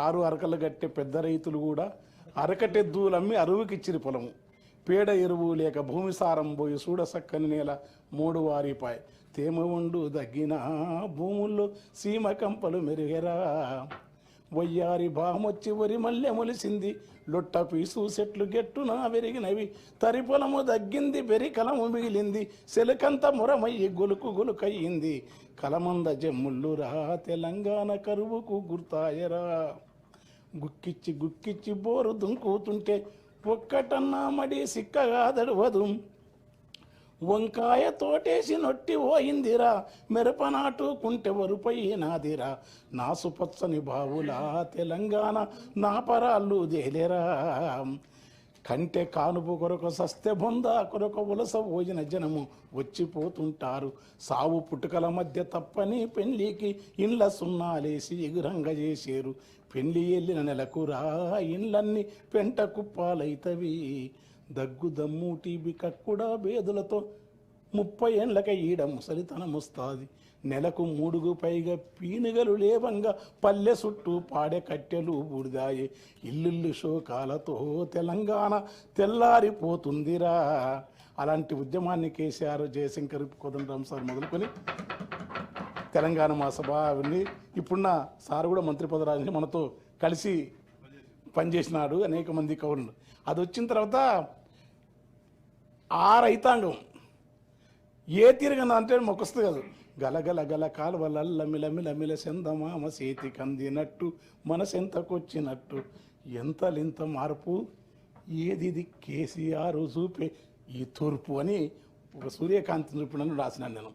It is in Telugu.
ఆరు అరకలు కట్టే పెద్ద రైతులు కూడా అరకటెద్దులమ్మి అరువుకిచ్చిరి పొలము. పేడ ఎరువు లేక భూమి సారం పోయి సూడసక్కని నేల మూడు వారిపాయ్. తేమ ఉండు దగ్గిన భూముల్లో సీమ కంపలు మెరుగెరా. వయ్యారి బామొచ్చి వరి మల్లె మొలిసింది, లొట్ట పీసు చెట్లు గెట్టున పెరిగినవి. తరి పొలము దగ్గింది, బెరికలము మిగిలింది, సెలకంత మురమయ్యి గొలుకు గొలుకయ్యింది. కలమంద జమ్ముళ్ళురా తెలంగాణ కరువుకు గుర్తాయరా. గుక్కిచ్చి గుక్కిచ్చి బోరు దుంకుతుంటే ఒక్కటన్నా మడి సిక్కగా దడవదు. వంకాయ తోటేసి నొట్టి పోయిందిరా, మిరపనాటు కుంటె వరుపైనాదిరా. నాసుపచ్చని బావులా తెలంగాణ నా పరాళ్ళు దేలేరా. కంటె కానుపు కొరకు సస్తె బొంద కొరకు ఉలస పోయిన జనము వచ్చిపోతుంటారు. సావు పుట్టుకల మధ్య తప్పని పెళ్లికి ఇండ్ల సున్నాలేసి ఎగురంగ చేసేరు. పెళ్లి వెళ్ళిన నెలకురా ఇండ్లన్నీ పెంట కుప్పాలైతవి. దగ్గు దమ్ము టీబీ కక్కుడా బేదులతో 30 ఏండ్లక ఈడ ముసలితనమొస్తాది. నెలకు 3కు పైగా పీనుగలు లేవంగా పల్లె చుట్టూ పాడె కట్టెలు బూడిదాయే. ఇల్లుళ్ళు శోకాలతో తెలంగాణ తెల్లారిపోతుందిరా. అలాంటి ఉద్యమాన్ని కేసీఆర్, జయశంకర్, కోదండరామ్ సార్ మొదలుకొని తెలంగాణ మహాసభ అవన్నీ ఇప్పుడున్న సార్ కూడా మంత్రి పదవి మనతో కలిసి పనిచేసినాడు. అనేక మంది కవులు. అది వచ్చిన తర్వాత ఆ రైతాంగం ఏ తీరుగా అంటే మొక్కస్తుంది కాదు. గలగల గల కాలువలల్ల మిలమిల సెందమామ చేతి కందినట్టు మనసెంతకొచ్చినట్టు ఎంతలింత మార్పు ఏది కేసీఆర్ చూపే ఈ తూర్పు అని ఒక సూర్యకాంతి చూపినని రాసినాను నేను.